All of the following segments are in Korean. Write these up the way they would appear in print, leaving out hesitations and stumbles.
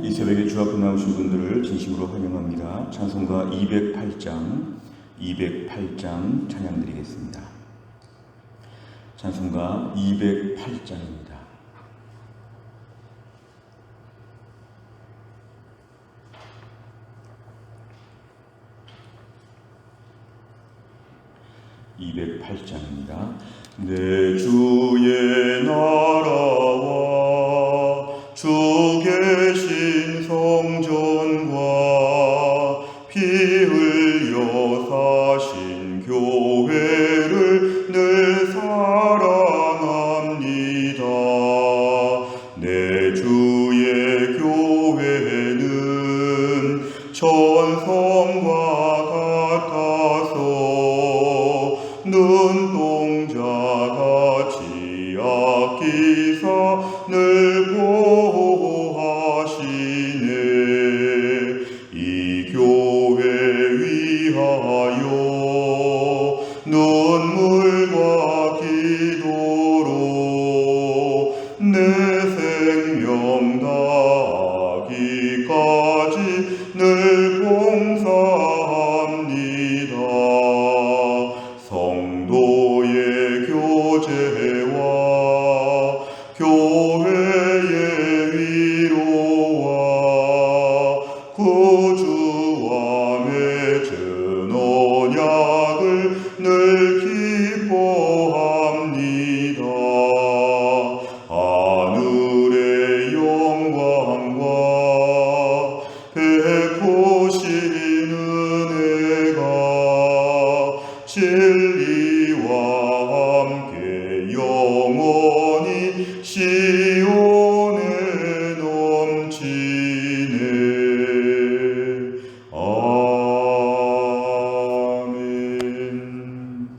이 새벽에 주 앞에 나오신 분들을 진심으로 환영합니다. 찬송가 208장 찬양 드리겠습니다. 찬송가 208장입니다. 내 주의 나라와 주 계신 성전과 피 흘려 사신 교회를 늘 사랑합니다. 내 주의 교회는 천성과 같아서 눈동자같이 아끼사 늘 보호하시네. 이 교회 위하여 눈물과 기도로 내 생명 다하기까지 늘 봉사합니다. 성도의 교제와 교회의 위로와 구주와 맺은 언약을 늘 기뻐합니다. 하늘의 영광과 베푸신 은혜가 진리와 함께 영원히 시온에 넘치네. 아멘.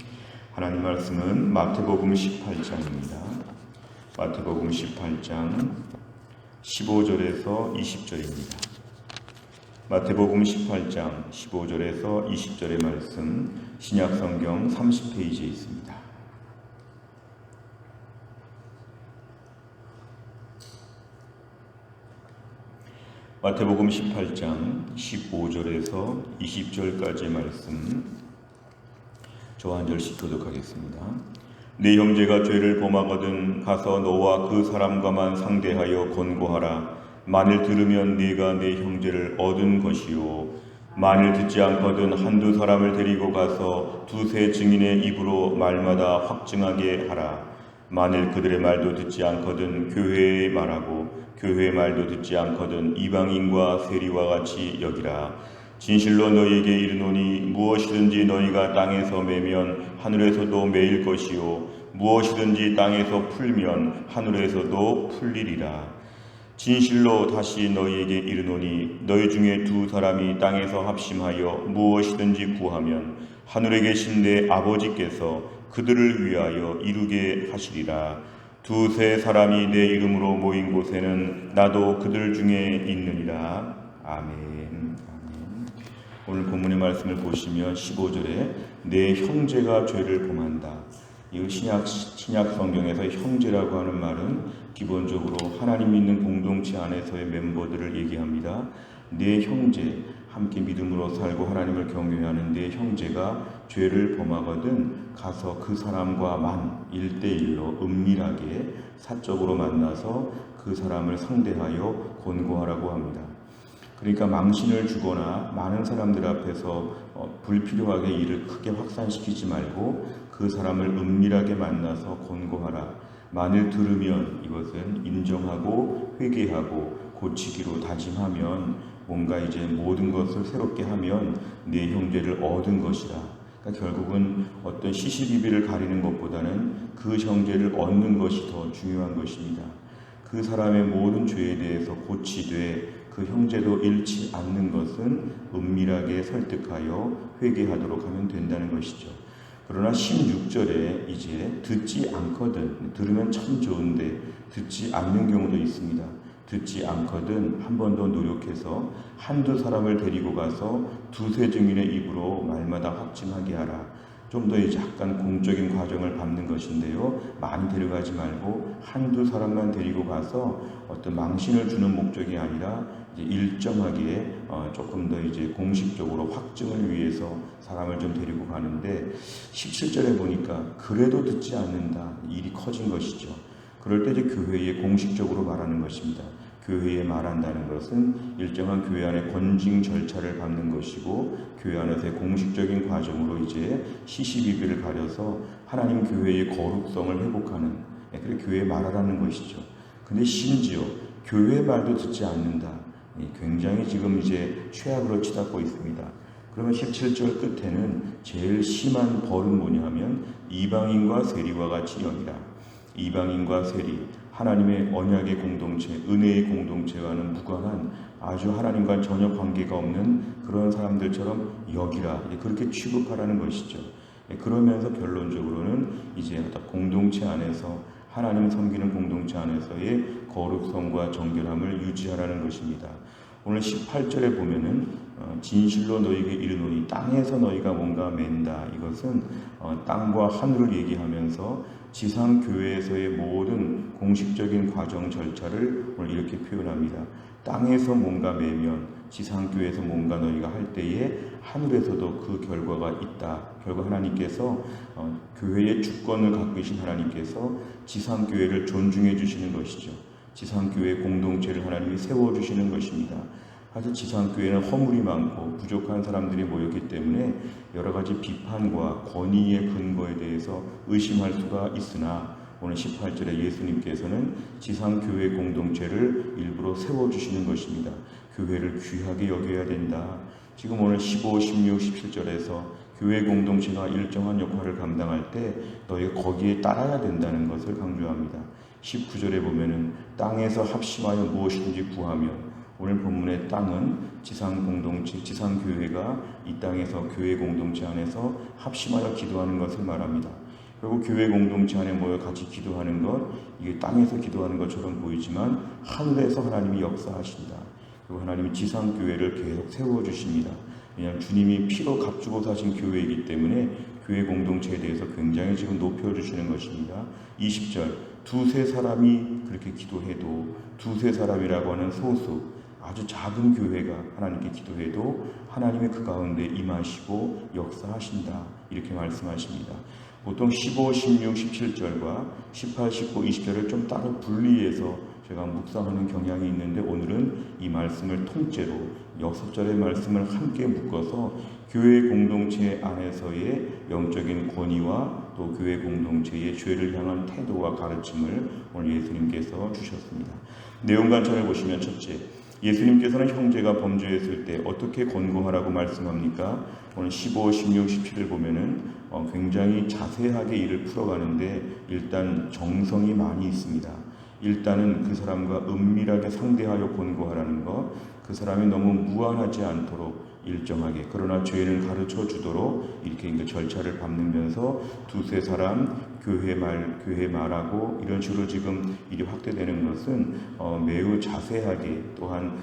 하나님 말씀은 마태복음 18장입니다. 마태복음 18장 15절에서 20절입니다. 마태복음 18장 15절에서 20절의 말씀, 신약성경 30페이지에 있습니다. 마태복음 18장 15절에서 20절까지의 말씀, 저 한 절씩 교독하겠습니다. 네 형제가 죄를 범하거든 가서 너와 그 사람과만 상대하여 권고하라. 만일 들으면 네가 네 형제를 얻은 것이요, 만일 듣지 않거든 한두 사람을 데리고 가서 두세 증인의 입으로 말마다 확증하게 하라. 만일 그들의 말도 듣지 않거든 교회의 말하고 교회의 말도 듣지 않거든 이방인과 세리와 같이 여기라. 진실로 너희에게 이르노니 무엇이든지 너희가 땅에서 매면 하늘에서도 매일 것이요, 무엇이든지 땅에서 풀면 하늘에서도 풀리리라. 진실로 다시 너희에게 이르노니 너희 중에 두 사람이 땅에서 합심하여 무엇이든지 구하면 하늘에 계신 내 아버지께서 그들을 위하여 이루게 하시리라. 두세 사람이 내 이름으로 모인 곳에는 나도 그들 중에 있느니라. 아멘. 오늘 본문의 말씀을 보시면 15절에 내 형제가 죄를 범한다. 이 신약 성경에서 형제라고 하는 말은 기본적으로 하나님 믿는 공동체 안에서의 멤버들을 얘기합니다. 내 형제, 함께 믿음으로 살고 하나님을 경외하는 내 형제가 죄를 범하거든 가서 그 사람과 1대1로 은밀하게 사적으로 만나서 그 사람을 상대하여 권고하라고 합니다. 그러니까 망신을 주거나 많은 사람들 앞에서 불필요하게 일을 크게 확산시키지 말고 그 사람을 은밀하게 만나서 권고하라. 만일 들으면 이것은 인정하고 회개하고 고치기로 다짐하면 뭔가 이제 모든 것을 새롭게 하면 내 형제를 얻은 것이라. 그러니까 결국은 어떤 시시비비를 가리는 것보다는 그 형제를 얻는 것이 더 중요한 것입니다. 그 사람의 모든 죄에 대해서 고치되 그 형제도 잃지 않는 것은 은밀하게 설득하여 회개하도록 하면 된다는 것이죠. 그러나 16절에 이제 듣지 않거든, 들으면 참 좋은데 듣지 않는 경우도 있습니다. 듣지 않거든 한 번 더 노력해서 한두 사람을 데리고 가서 두세 증인의 입으로 말마다 확증하게 하라. 좀 더 이제 약간 공적인 과정을 밟는 것인데요. 많이 데려가지 말고 한두 사람만 데리고 가서 어떤 망신을 주는 목적이 아니라 이제 일정하게 조금 더 이제 공식적으로 확증을 위해서 사람을 좀 데리고 가는데 17절에 보니까 그래도 듣지 않는다. 일이 커진 것이죠. 그럴 때 이제 교회에 공식적으로 말하는 것입니다. 교회에 말한다는 것은 일정한 교회 안에 권징 절차를 밟는 것이고 교회 안에서의 공식적인 과정으로 이제 시시비비를 가려서 하나님 교회의 거룩성을 회복하는 그래 교회에 말하라는 것이죠. 근데 심지어 교회 말도 듣지 않는다. 굉장히 지금 이제 최악으로 치닫고 있습니다. 그러면 17절 끝에는 제일 심한 벌은 뭐냐 하면 이방인과 세리와 같이 여기라. 이방인과 세리, 하나님의 언약의 공동체, 은혜의 공동체와는 무관한 아주 하나님과 전혀 관계가 없는 그런 사람들처럼 여기라. 그렇게 취급하라는 것이죠. 그러면서 결론적으로는 이제 공동체 안에서 하나님 섬기는 공동체 안에서의 거룩성과 정결함을 유지하라는 것입니다. 오늘 18절에 보면은 진실로 너희에게 이르노니 땅에서 너희가 뭔가 맨다. 이것은 땅과 하늘을 얘기하면서 지상교회에서의 모든 공식적인 과정 절차를 오늘 이렇게 표현합니다. 땅에서 뭔가 매면 지상교회에서 뭔가 너희가 할 때에 하늘에서도 그 결과가 있다. 결국 하나님께서 교회의 주권을 갖고 계신 하나님께서 지상교회를 존중해 주시는 것이죠. 지상교회 공동체를 하나님이 세워주시는 것입니다. 사실 지상교회는 허물이 많고 부족한 사람들이 모였기 때문에 여러 가지 비판과 권위의 근거에 대해서 의심할 수가 있으나 오늘 18절에 예수님께서는 지상교회 공동체를 일부러 세워주시는 것입니다. 교회를 귀하게 여겨야 된다. 지금 오늘 15, 16, 17절에서 교회 공동체가 일정한 역할을 감당할 때 너희가 거기에 따라야 된다는 것을 강조합니다. 19절에 보면은 땅에서 합심하여 무엇이든지 구하면 오늘 본문의 땅은 지상 공동체, 지상 교회가 이 땅에서 교회 공동체 안에서 합심하여 기도하는 것을 말합니다. 그리고 교회 공동체 안에 모여 같이 기도하는 것, 이게 땅에서 기도하는 것처럼 보이지만 하늘에서 하나님이 역사하신다. 그리고 하나님이 지상 교회를 계속 세워 주십니다. 왜냐하면 주님이 피로 값주고 사신 교회이기 때문에 교회 공동체에 대해서 굉장히 지금 높여주시는 것입니다. 20절, 두세 사람이 그렇게 기도해도 두세 사람이라고 하는 소수 아주 작은 교회가 하나님께 기도해도 하나님이 그 가운데 임하시고 역사하신다. 이렇게 말씀하십니다. 보통 15, 16, 17절과 18, 19, 20절을 좀 따로 분리해서 제가 묵상하는 경향이 있는데 오늘은 이 말씀을 통째로 6절의 말씀을 함께 묶어서 교회 공동체 안에서의 영적인 권위와 또 교회 공동체의 죄를 향한 태도와 가르침을 오늘 예수님께서 주셨습니다. 내용 관찰을 보시면 첫째, 예수님께서는 형제가 범죄했을 때 어떻게 권고하라고 말씀합니까? 오늘 15, 16, 17을 보면은 굉장히 자세하게 일을 풀어가는데 일단 정성이 많이 있습니다. 일단은 그 사람과 은밀하게 상대하여 권고하라는 것, 그 사람이 너무 무안하지 않도록 일정하게 그러나 죄를 가르쳐 주도록 이렇게 절차를 밟으면서 두세 사람 교회 말하고 이런 식으로 지금 일이 확대되는 것은 매우 자세하게 또한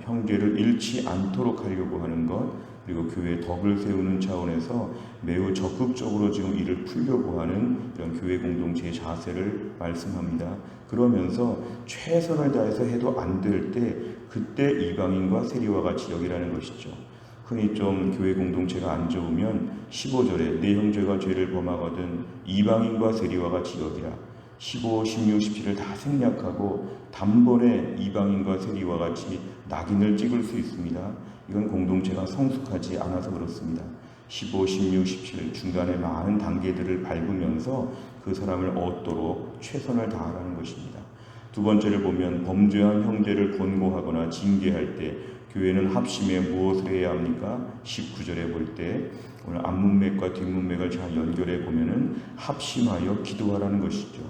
형제를 잃지 않도록 하려고 하는 것, 그리고 교회의 덕을 세우는 차원에서 매우 적극적으로 지금 일을 풀려고 하는 이런 교회 공동체의 자세를 말씀합니다. 그러면서 최선을 다해서 해도 안 될 때 그때 이방인과 세리와 같이 여기라는 것이죠. 흔히 좀 교회 공동체가 안 좋으면 15절에 내 형제가 죄를 범하거든 이방인과 세리와 같이 여기라. 15, 16, 17을 다 생략하고 단번에 이방인과 세리와 같이 낙인을 찍을 수 있습니다. 이건 공동체가 성숙하지 않아서 그렇습니다. 15, 16, 17 중간에 많은 단계들을 밟으면서 그 사람을 얻도록 최선을 다하라는 것입니다. 두 번째를 보면 범죄한 형제를 권고하거나 징계할 때 교회는 합심해 무엇을 해야 합니까? 19절에 볼 때 오늘 앞문맥과 뒷문맥을 잘 연결해 보면은 합심하여 기도하라는 것이죠.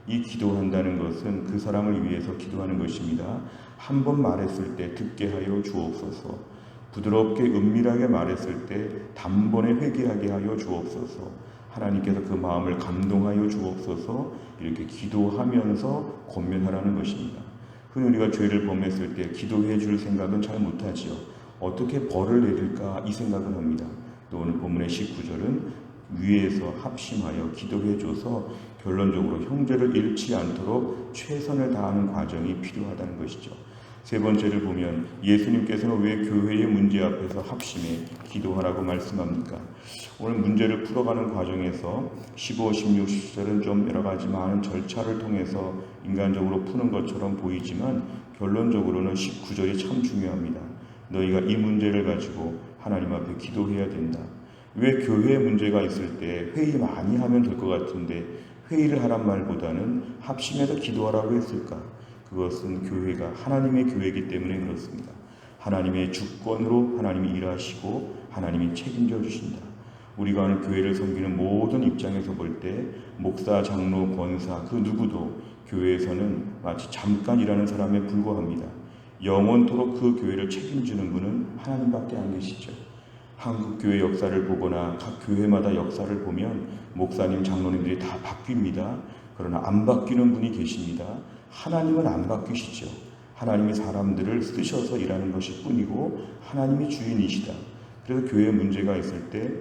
이 기도한다는 것은 그 사람을 위해서 기도하는 것입니다. 한 번 말했을 때 듣게 하여 주옵소서. 부드럽게 은밀하게 말했을 때 단번에 회개하게 하여 주옵소서. 하나님께서 그 마음을 감동하여 주옵소서. 이렇게 기도하면서 권면하라는 것입니다. 흔히 우리가 죄를 범했을 때 기도해 줄 생각은 잘 못하지요. 어떻게 벌을 내릴까 이 생각을 합니다. 또 오늘 본문의 19절은 위에서 합심하여 기도해줘서 결론적으로 형제를 잃지 않도록 최선을 다하는 과정이 필요하다는 것이죠. 세 번째를 보면 예수님께서는 왜 교회의 문제 앞에서 합심해 기도하라고 말씀합니까? 오늘 문제를 풀어가는 과정에서 15, 16, 17절은 좀 여러 가지 많은 절차를 통해서 인간적으로 푸는 것처럼 보이지만 결론적으로는 19절이 참 중요합니다. 너희가 이 문제를 가지고 하나님 앞에 기도해야 된다. 왜 교회에 문제가 있을 때 회의 많이 하면 될 것 같은데 회의를 하란 말보다는 합심해서 기도하라고 했을까? 그것은 교회가 하나님의 교회이기 때문에 그렇습니다. 하나님의 주권으로 하나님이 일하시고 하나님이 책임져 주신다. 우리가 하는 교회를 섬기는 모든 입장에서 볼 때 목사, 장로, 권사 그 누구도 교회에서는 마치 잠깐 일하는 사람에 불과합니다. 영원토록 그 교회를 책임지는 분은 하나님밖에 안 계시죠. 한국 교회 역사를 보거나 각 교회마다 역사를 보면 목사님, 장로님들이 다 바뀝니다. 그러나 안 바뀌는 분이 계십니다. 하나님은 안 바뀌시죠. 하나님이 사람들을 쓰셔서 일하는 것일 뿐이고 하나님이 주인이시다. 그래서 교회에 문제가 있을 때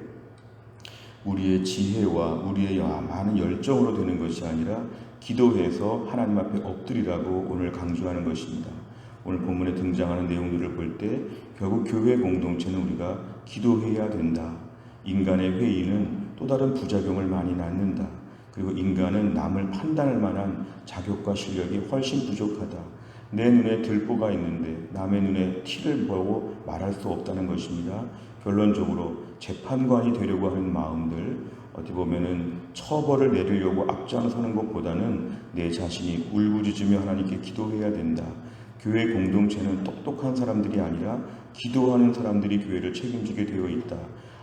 우리의 지혜와 우리의 많은 열정으로 되는 것이 아니라 기도해서 하나님 앞에 엎드리라고 오늘 강조하는 것입니다. 오늘 본문에 등장하는 내용들을 볼 때 결국 교회 공동체는 우리가 기도해야 된다. 인간의 회의는 또 다른 부작용을 많이 낳는다. 그리고 인간은 남을 판단할 만한 자격과 실력이 훨씬 부족하다. 내 눈에 들보가 있는데 남의 눈에 티를 보고 말할 수 없다는 것입니다. 결론적으로 재판관이 되려고 하는 마음들, 어떻게 보면은 처벌을 내리려고 앞장서는 것보다는 내 자신이 울부짖으며 하나님께 기도해야 된다. 교회 공동체는 똑똑한 사람들이 아니라 기도하는 사람들이 교회를 책임지게 되어 있다.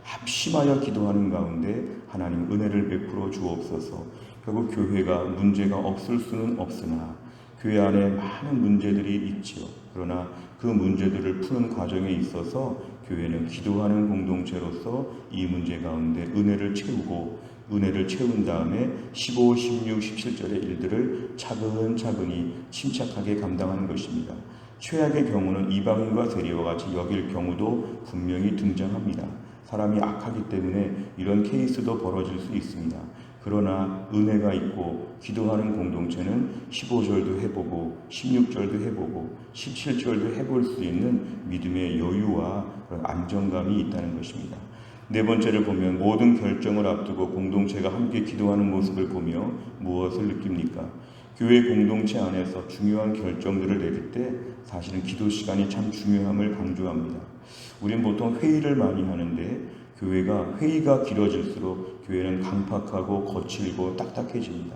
합심하여 기도하는 가운데 하나님 은혜를 베풀어 주옵소서. 결국 교회가 문제가 없을 수는 없으나 교회 안에 많은 문제들이 있지요. 그러나 그 문제들을 푸는 과정에 있어서 교회는 기도하는 공동체로서 이 문제 가운데 은혜를 채운 다음에 15, 16, 17절의 일들을 차근차근히 침착하게 감당하는 것입니다. 최악의 경우는 이방인과 세리와 같이 여길 경우도 분명히 등장합니다. 사람이 악하기 때문에 이런 케이스도 벌어질 수 있습니다. 그러나 은혜가 있고 기도하는 공동체는 15절도 해보고 16절도 해보고 17절도 해볼 수 있는 믿음의 여유와 그런 안정감이 있다는 것입니다. 네 번째를 보면 모든 결정을 앞두고 공동체가 함께 기도하는 모습을 보며 무엇을 느낍니까? 교회 공동체 안에서 중요한 결정들을 내릴 때 사실은 기도 시간이 참 중요함을 강조합니다. 우리는 보통 회의를 많이 하는데 회의가 길어질수록 교회는 강팍하고 거칠고 딱딱해집니다.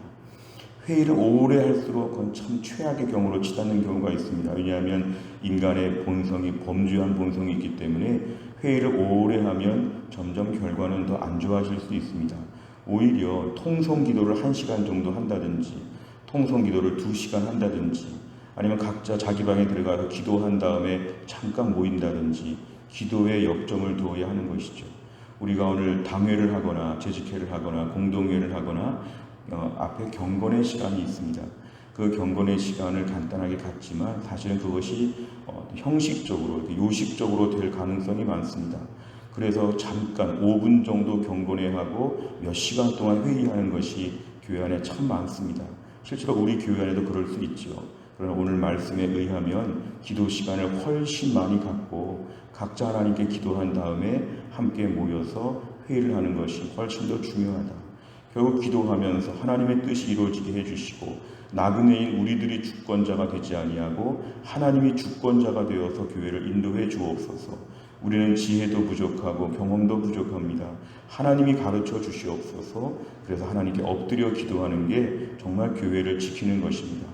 회의를 오래 할수록 그건 참 최악의 경우로 치닫는 경우가 있습니다. 왜냐하면 인간의 본성이 범죄한 본성이 있기 때문에 회의를 오래 하면 점점 결과는 더 안 좋아질 수 있습니다. 오히려 통성기도를 1시간 정도 한다든지 통성기도를 2시간 한다든지 아니면 각자 자기 방에 들어가서 기도한 다음에 잠깐 모인다든지 기도에 역점을 두어야 하는 것이죠. 우리가 오늘 당회를 하거나 재직회를 하거나 공동회를 하거나 앞에 경건의 시간이 있습니다. 그 경건의 시간을 간단하게 갖지만 사실은 그것이 형식적으로 요식적으로 될 가능성이 많습니다. 그래서 잠깐 5분 정도 경건회하고 몇 시간 동안 회의하는 것이 교회 안에 참 많습니다. 실제로 우리 교회 안에도 그럴 수 있죠. 그러나 오늘 말씀에 의하면 기도 시간을 훨씬 많이 갖고 각자 하나님께 기도한 다음에 함께 모여서 회의를 하는 것이 훨씬 더 중요하다. 결국 기도하면서 하나님의 뜻이 이루어지게 해주시고 나그네인 우리들이 주권자가 되지 아니하고 하나님이 주권자가 되어서 교회를 인도해 주옵소서. 우리는 지혜도 부족하고 경험도 부족합니다. 하나님이 가르쳐 주시옵소서. 그래서 하나님께 엎드려 기도하는 게 정말 교회를 지키는 것입니다.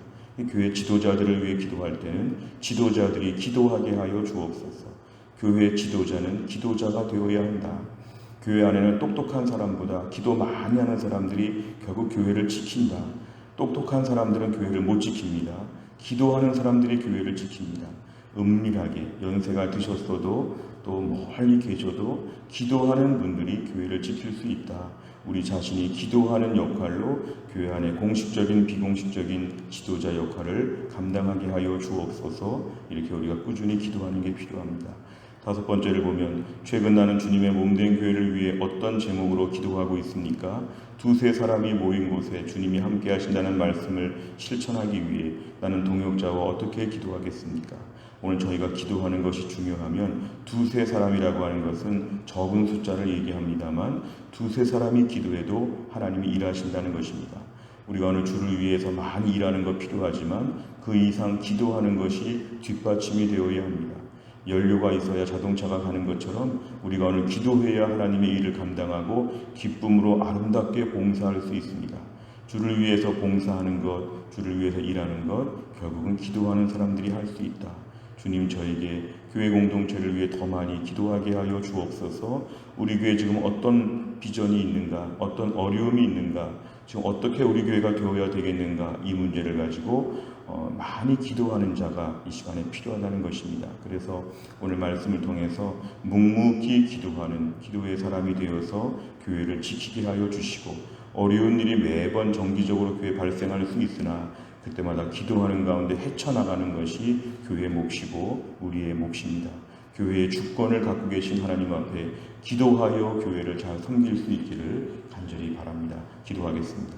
교회 지도자들을 위해 기도할 때는 지도자들이 기도하게 하여 주옵소서. 교회 지도자는 기도자가 되어야 한다. 교회 안에는 똑똑한 사람보다 기도 많이 하는 사람들이 결국 교회를 지킨다. 똑똑한 사람들은 교회를 못 지킵니다. 기도하는 사람들이 교회를 지킵니다. 은밀하게 연세가 드셨어도 또 멀리 계셔도 기도하는 분들이 교회를 지킬 수 있다. 우리 자신이 기도하는 역할로 교회 안에 공식적인 비공식적인 지도자 역할을 감당하게 하여 주옵소서. 이렇게 우리가 꾸준히 기도하는 게 필요합니다. 다섯 번째를 보면 최근 나는 주님의 몸된 교회를 위해 어떤 제목으로 기도하고 있습니까? 두세 사람이 모인 곳에 주님이 함께 하신다는 말씀을 실천하기 위해 나는 동역자와 어떻게 기도하겠습니까? 오늘 저희가 기도하는 것이 중요하면 두세 사람이라고 하는 것은 적은 숫자를 얘기합니다만 두세 사람이 기도해도 하나님이 일하신다는 것입니다. 우리가 오늘 주를 위해서 많이 일하는 것 필요하지만 그 이상 기도하는 것이 뒷받침이 되어야 합니다. 연료가 있어야 자동차가 가는 것처럼 우리가 오늘 기도해야 하나님의 일을 감당하고 기쁨으로 아름답게 봉사할 수 있습니다. 주를 위해서 봉사하는 것, 주를 위해서 일하는 것, 결국은 기도하는 사람들이 할 수 있다. 주님, 저에게 교회 공동체를 위해 더 많이 기도하게 하여 주옵소서. 우리 교회에 지금 어떤 비전이 있는가, 어떤 어려움이 있는가, 지금 어떻게 우리 교회가 되어야 되겠는가, 이 문제를 가지고 많이 기도하는 자가 이 시간에 필요하다는 것입니다. 그래서 오늘 말씀을 통해서 묵묵히 기도하는 기도의 사람이 되어서 교회를 지키게 하여 주시고, 어려운 일이 매번 정기적으로 교회에 발생할 수 있으나 그때마다 기도하는 가운데 헤쳐나가는 것이 교회의 몫이고 우리의 몫입니다. 교회의 주권을 갖고 계신 하나님 앞에 기도하여 교회를 잘 섬길 수 있기를 간절히 바랍니다. 기도하겠습니다.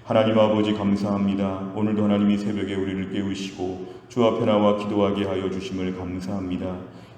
하나님 아버지, 감사합니다. 오늘도 하나님이 새벽에 우리를 깨우시고 주 앞에 나와 기도하게 하여 주심을 감사합니다.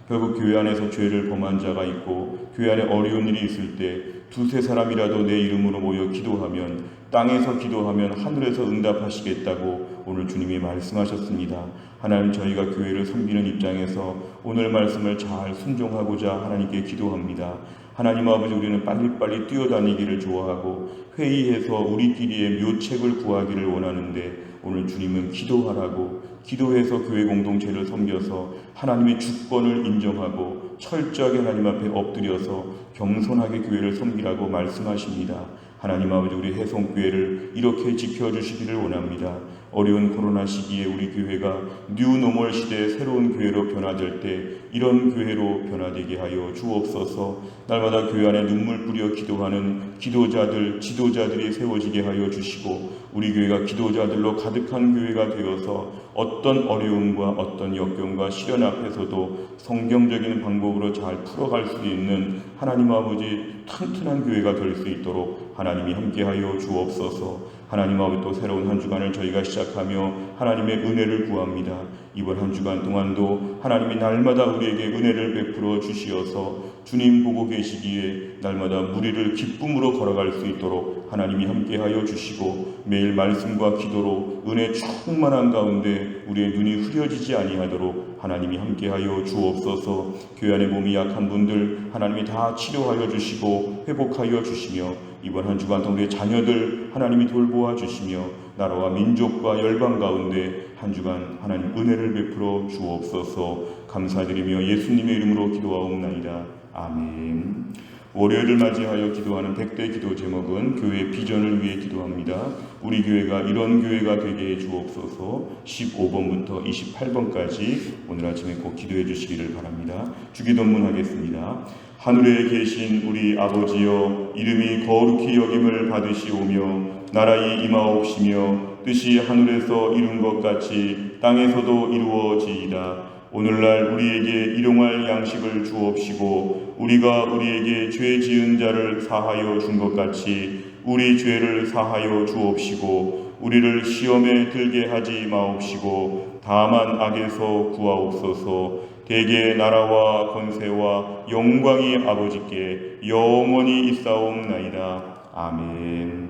결국 교회 안에서 죄를 범한 자가 있고 교회 안에 어려운 일이 있을 때 두세 사람이라도 내 이름으로 모여 기도하면, 땅에서 기도하면 하늘에서 응답하시겠다고 오늘 주님이 말씀하셨습니다. 하나님, 저희가 교회를 섬기는 입장에서 오늘 말씀을 잘 순종하고자 하나님께 기도합니다. 하나님 아버지, 우리는 빨리빨리 뛰어다니기를 좋아하고 회의해서 우리끼리의 묘책을 구하기를 원하는데 오늘 주님은 기도하라고, 기도해서 교회 공동체를 섬겨서 하나님의 주권을 인정하고 철저하게 하나님 앞에 엎드려서 겸손하게 교회를 섬기라고 말씀하십니다. 하나님 아버지, 우리 해성교회를 이렇게 지켜주시기를 원합니다. 어려운 코로나 시기에 우리 교회가 뉴노멀 시대의 새로운 교회로 변화될 때 이런 교회로 변화되게 하여 주옵소서. 날마다 교회 안에 눈물 뿌려 기도하는 기도자들, 지도자들이 세워지게 하여 주시고 우리 교회가 기도자들로 가득한 교회가 되어서 어떤 어려움과 어떤 역경과 시련 앞에서도 성경적인 방법으로 잘 풀어갈 수 있는 하나님 아버지 튼튼한 교회가 될 수 있도록 하나님이 함께하여 주옵소서. 하나님 아버지, 또 새로운 한 주간을 저희가 시작하며 하나님의 은혜를 구합니다. 이번 한 주간 동안도 하나님이 날마다 우리에게 은혜를 베풀어 주시어서 주님 보고 계시기에 날마다 무리를 기쁨으로 걸어갈 수 있도록 하나님이 함께하여 주시고 매일 말씀과 기도로 은혜 충만한 가운데 우리의 눈이 흐려지지 아니하도록 하나님이 함께하여 주옵소서. 교회 안에 몸이 약한 분들 하나님이 다 치료하여 주시고 회복하여 주시며 이번 한 주간 동안 우리의 자녀들 하나님이 돌보아 주시며 나라와 민족과 열방 가운데 한 주간 하나님 은혜를 베풀어 주옵소서. 감사드리며 예수님의 이름으로 기도하옵나이다. 아멘. 월요일을 맞이하여 기도하는 100대 기도 제목은 교회 비전을 위해 기도합니다. 우리 교회가 이런 교회가 되게 해 주옵소서. 15번부터 28번까지 오늘 아침에 꼭 기도해 주시기를 바랍니다. 주기도문 하겠습니다. 하늘에 계신 우리 아버지여, 이름이 거룩히 여김을 받으시오며 나라의 임하옵시며 뜻이 하늘에서 이룬 것 같이 땅에서도 이루어지이다. 오늘날 우리에게 일용할 양식을 주옵시고 우리가 우리에게 죄 지은 자를 사하여 준 것 같이 우리 죄를 사하여 주옵시고 우리를 시험에 들게 하지 마옵시고 다만 악에서 구하옵소서. 대개 나라와 권세와 영광이 아버지께 영원히 있사옵나이다. 아멘.